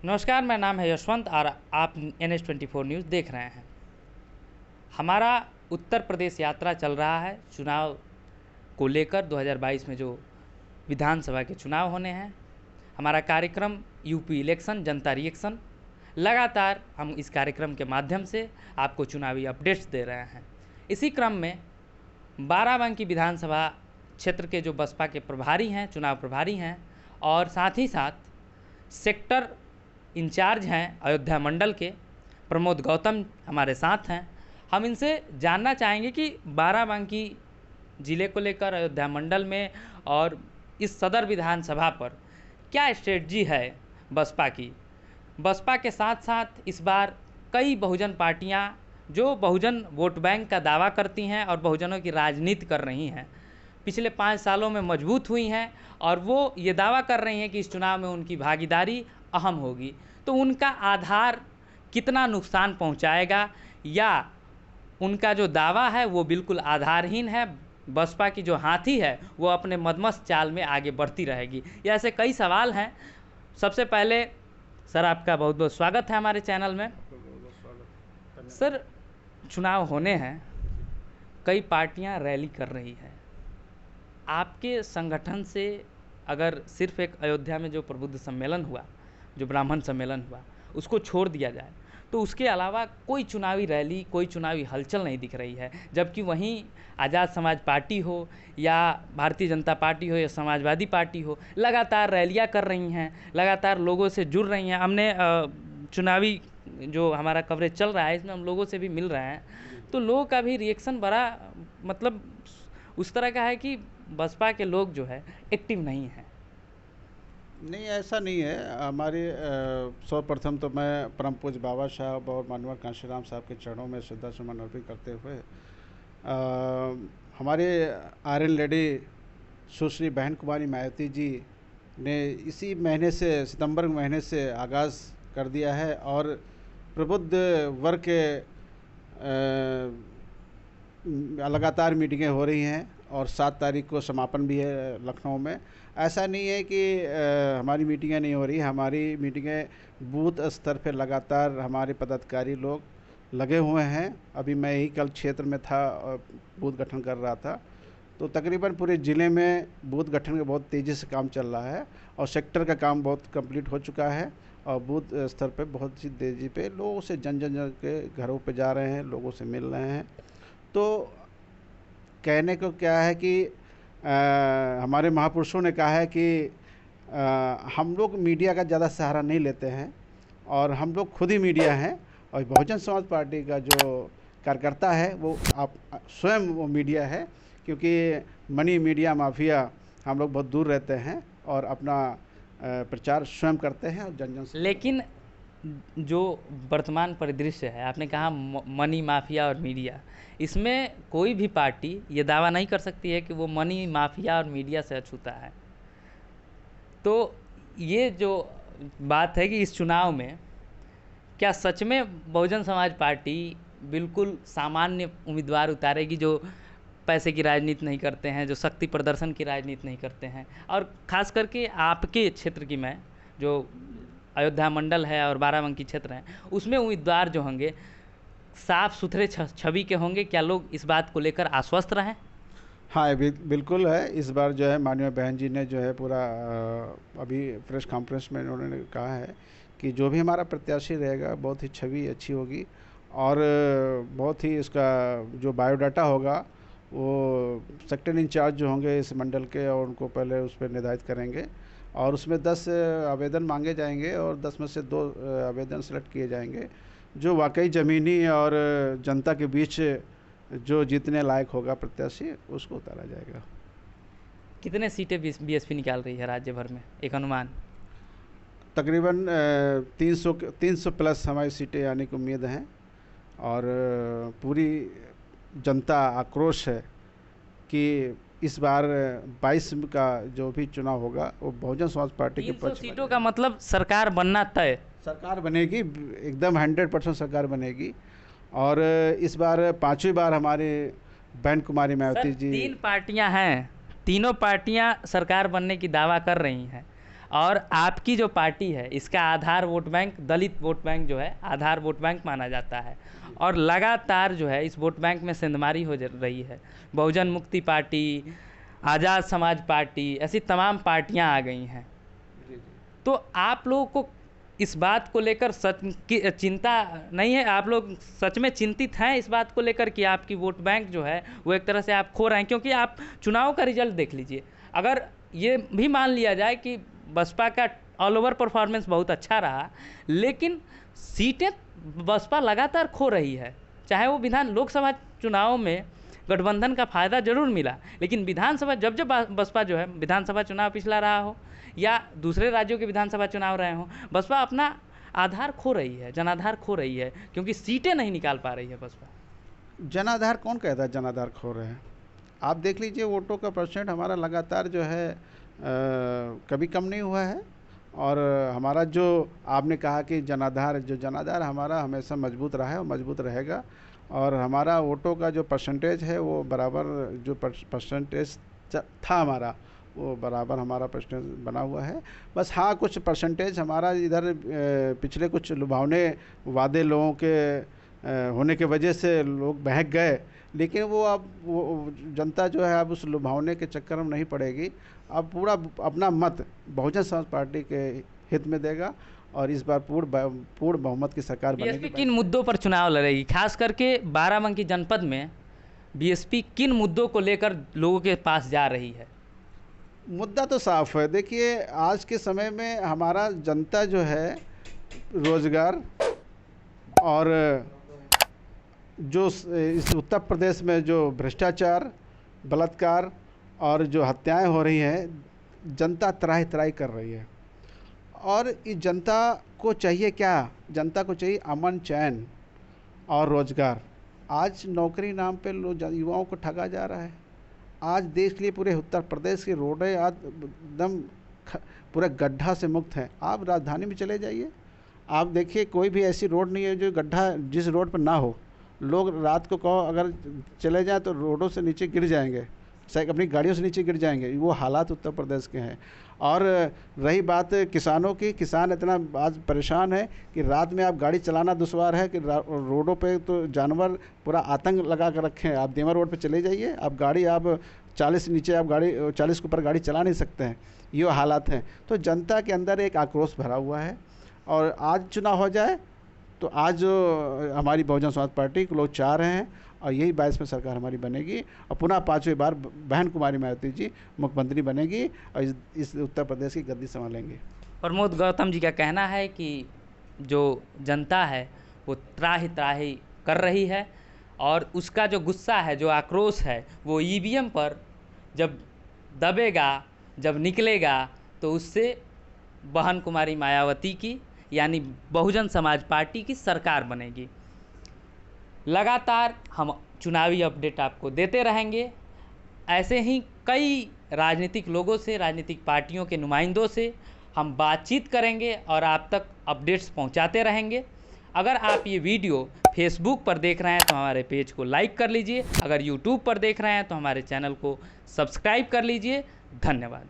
नमस्कार, मेरा नाम है यशवंत और आप NH24 न्यूज़ देख रहे हैं। हमारा उत्तर प्रदेश यात्रा चल रहा है चुनाव को लेकर। 2022 में जो विधानसभा के चुनाव होने हैं, हमारा कार्यक्रम यूपी इलेक्शन जनता रिएक्शन, लगातार हम इस कार्यक्रम के माध्यम से आपको चुनावी अपडेट्स दे रहे हैं। इसी क्रम में बाराबंकी विधानसभा क्षेत्र के जो बसपा के प्रभारी हैं, चुनाव प्रभारी हैं, और साथ ही साथ सेक्टर इंचार्ज हैं अयोध्या मंडल के प्रमोद गौतम हमारे साथ हैं। हम इनसे जानना चाहेंगे कि बाराबंकी ज़िले को लेकर अयोध्या मंडल में और इस सदर विधानसभा पर क्या स्ट्रेटजी है बसपा की। बसपा के साथ साथ इस बार कई बहुजन पार्टियां जो बहुजन वोट बैंक का दावा करती हैं और बहुजनों की राजनीति कर रही हैं, पिछले 5 सालों में मजबूत हुई हैं और वो ये दावा कर रही हैं कि इस चुनाव में उनकी भागीदारी अहम होगी। तो उनका आधार कितना नुकसान पहुंचाएगा या उनका जो दावा है वो बिल्कुल आधारहीन है, बसपा की जो हाथी है वो अपने मदमस्त चाल में आगे बढ़ती रहेगी। ये ऐसे कई सवाल हैं। सबसे पहले सर, आपका बहुत बहुत स्वागत है हमारे चैनल में। सर, चुनाव होने हैं, कई पार्टियां रैली कर रही है। आपके संगठन से अगर सिर्फ एक अयोध्या में जो प्रबुद्ध सम्मेलन हुआ, जो ब्राह्मण सम्मेलन हुआ, उसको छोड़ दिया जाए तो उसके अलावा कोई चुनावी रैली, कोई चुनावी हलचल नहीं दिख रही है। जबकि वहीं आज़ाद समाज पार्टी हो या भारतीय जनता पार्टी हो या समाजवादी पार्टी हो, लगातार रैलियां कर रही हैं, लगातार लोगों से जुड़ रही हैं। हमने चुनावी जो हमारा कवरेज चल रहा है इसमें हम लोगों से भी मिल रहे हैं, तो लोगों का भी रिएक्शन बड़ा मतलब उस तरह का है कि बसपा के लोग जो है एक्टिव नहीं हैं। नहीं, ऐसा नहीं है। हमारे सर्वप्रथम तो मैं परम पूज्य बाबा साहब और मानवर कांशीराम साहब के चरणों में श्रद्धा सुमन अर्पित करते हुए हमारे आर्यन लेडी सुश्री बहन कुमारी मायावती जी ने इसी महीने से, सितंबर महीने से आगाज़ कर दिया है और प्रबुद्ध वर्ग के लगातार मीटिंगें हो रही हैं और 7 तारीख को समापन भी है लखनऊ में। ऐसा नहीं है कि हमारी मीटिंगें नहीं हो रही। हमारी मीटिंगें बूथ स्तर पर लगातार हमारे पदाधिकारी लोग लगे हुए हैं। अभी मैं ही कल क्षेत्र में था और बूथ गठन कर रहा था, तो तकरीबन पूरे ज़िले में बूथ गठन का बहुत तेज़ी से काम चल रहा है और सेक्टर का काम बहुत कंप्लीट हो चुका है और बूथ स्तर पे बहुत सी तेज़ी पे लोगों से जन के घरों पे जा रहे हैं, लोगों से मिल रहे हैं। तो कहने को क्या है कि हमारे महापुरुषों ने कहा है कि हम लोग मीडिया का ज़्यादा सहारा नहीं लेते हैं और हम लोग खुद ही मीडिया हैं। और बहुजन समाज पार्टी का जो कार्यकर्ता है वो आप स्वयं वो मीडिया है, क्योंकि मनी मीडिया माफिया हम लोग बहुत दूर रहते हैं और अपना प्रचार स्वयं करते हैं और जन से। लेकिन जो वर्तमान परिदृश्य है, आपने कहा मनी माफिया और मीडिया, इसमें कोई भी पार्टी ये दावा नहीं कर सकती है कि वो मनी माफिया और मीडिया से अछूता है। तो ये जो बात है कि इस चुनाव में क्या सच में बहुजन समाज पार्टी बिल्कुल सामान्य उम्मीदवार उतारेगी जो पैसे की राजनीति नहीं करते हैं, जो शक्ति प्रदर्शन की राजनीति नहीं करते हैं? और ख़ास करके आपके क्षेत्र की, मैं जो अयोध्या मंडल है और बाराबंकी क्षेत्र है, उसमें उम्मीदवार जो होंगे साफ सुथरे छवि के होंगे। क्या लोग इस बात को लेकर आश्वस्त रहें? हाँ, बिल्कुल है। इस बार जो है माननीय बहन जी ने जो है पूरा अभी प्रेस कॉन्फ्रेंस में उन्होंने कहा है कि जो भी हमारा प्रत्याशी रहेगा बहुत ही छवि अच्छी होगी और बहुत ही इसका जो बायोडाटा होगा वो सेक्टर इंचार्ज जो होंगे इस मंडल के और उनको पहले उस पर निर्धारित करेंगे और उसमें 10 आवेदन मांगे जाएंगे और 10 में से 2 आवेदन सेलेक्ट किए जाएंगे जो वाकई ज़मीनी और जनता के बीच जो जीतने लायक होगा प्रत्याशी, उसको उतारा जाएगा। कितने सीटें बीएसपी निकाल रही है राज्य भर में, एक अनुमान? तकरीबन 300 प्लस हमारी सीटें आने की उम्मीद हैं और पूरी जनता आक्रोश है कि इस बार 22 का जो भी चुनाव होगा वो बहुजन समाज पार्टी के पक्ष में। सीटों का मतलब सरकार बनना तय? सरकार बनेगी, एकदम 100% सरकार बनेगी और इस बार 5वीं बार हमारे बहन कुमारी मायावती जी। 3 पार्टियां हैं, तीनों पार्टियां सरकार बनने की दावा कर रही हैं। और आपकी जो पार्टी है इसका आधार वोट बैंक दलित वोट बैंक जो है आधार वोट बैंक माना जाता है, और लगातार जो है इस वोट बैंक में सेंधमारी हो रही है। बहुजन मुक्ति पार्टी, आज़ाद समाज पार्टी, ऐसी तमाम पार्टियां आ गई हैं। तो आप लोगों को इस बात को लेकर सच की चिंता नहीं है? आप लोग सच में चिंतित हैं इस बात को लेकर कि आपकी वोट बैंक जो है वो एक तरह से आप खो रहे हैं? क्योंकि आप चुनाव का रिजल्ट देख लीजिए, अगर ये भी मान लिया जाए कि बसपा का ऑल ओवर परफॉर्मेंस बहुत अच्छा रहा, लेकिन सीटें बसपा लगातार खो रही है। चाहे वो लोकसभा चुनाव में गठबंधन का फ़ायदा जरूर मिला, लेकिन विधानसभा जब बसपा जो है विधानसभा चुनाव पिछला रहा हो या दूसरे राज्यों के विधानसभा चुनाव रहे हों, बसपा अपना आधार खो रही है, जनाधार खो रही है, क्योंकि सीटें नहीं निकाल पा रही है बसपा। जनाधार कौन कहता है जनाधार खो रहे हैं? आप देख लीजिए वोटों का परसेंट हमारा लगातार जो है कभी कम नहीं हुआ है। और हमारा जो आपने कहा कि जनाधार हमारा हमेशा मजबूत रहा है और मजबूत रहेगा। और हमारा वोटों का जो परसेंटेज है वो बराबर जो परसेंटेज था हमारा, वो बराबर हमारा परसेंटेज बना हुआ है। बस हाँ, कुछ परसेंटेज हमारा इधर पिछले कुछ लुभावने वादे लोगों के होने की वजह से लोग बहक गए, लेकिन वो अब वो जनता जो है अब उस लुभावने के चक्कर में नहीं पड़ेगी। अब पूरा अपना मत बहुजन समाज पार्टी के हित में देगा और इस बार पूर्ण बहुमत की सरकार बनेगी। बीएसपी किन मुद्दों पर चुनाव लड़ेगी? खास करके बाराबंकी जनपद में बीएसपी किन मुद्दों को लेकर लोगों के पास जा रही है? मुद्दा तो साफ है। देखिए, आज के समय में हमारा जनता जो है रोजगार और जो इस उत्तर प्रदेश में जो भ्रष्टाचार, बलात्कार और जो हत्याएं हो रही हैं, जनता त्राहि त्राहि कर रही है। और इस जनता को चाहिए क्या? जनता को चाहिए अमन, चैन और रोजगार। आज नौकरी नाम पे युवाओं को ठगा जा रहा है। आज देख लिए पूरे उत्तर प्रदेश की रोडें आज एकदम पूरा गड्ढा से मुक्त हैं। आप राजधानी में चले जाइए, आप देखिए कोई भी ऐसी रोड नहीं है जो गड्ढा जिस रोड पर ना हो। लोग रात को कहो अगर चले जाएं तो रोडों से नीचे गिर जाएंगे, अपनी गाड़ियों से नीचे गिर जाएंगे। वो हालात उत्तर प्रदेश के हैं। और रही बात किसानों की, किसान इतना आज परेशान है कि रात में आप गाड़ी चलाना दुश्वार है कि रोडों पे तो जानवर पूरा आतंक लगा कर रखे हैं। आप देवा रोड पे चले जाइए, आप 40 नीचे आप 40 के ऊपर गाड़ी चला नहीं सकते हैं। ये हालात हैं। तो जनता के अंदर एक आक्रोश भरा हुआ है। और आज चुनाव हो जाए तो आज हमारी बहुजन समाज पार्टी को लोग चाह रहे हैं और यही 22 में सरकार हमारी बनेगी और पुनः 5वीं बार बहन कुमारी मायावती जी मुख्यमंत्री बनेगी और इस उत्तर प्रदेश की गद्दी संभालेंगे। प्रमोद गौतम जी का कहना है कि जो जनता है वो त्राहि त्राहि कर रही है और उसका जो गुस्सा है, जो आक्रोश है, वो ईवीएम पर जब दबेगा, जब निकलेगा तो उससे बहन कुमारी मायावती की यानी बहुजन समाज पार्टी की सरकार बनेगी। लगातार हम चुनावी अपडेट आपको देते रहेंगे। ऐसे ही कई राजनीतिक लोगों से, राजनीतिक पार्टियों के नुमाइंदों से हम बातचीत करेंगे और आप तक अपडेट्स पहुंचाते रहेंगे। अगर आप ये वीडियो फेसबुक पर देख रहे हैं तो हमारे पेज को लाइक कर लीजिए। अगर यूट्यूब पर देख रहे हैं तो हमारे चैनल को सब्सक्राइब कर लीजिए। धन्यवाद।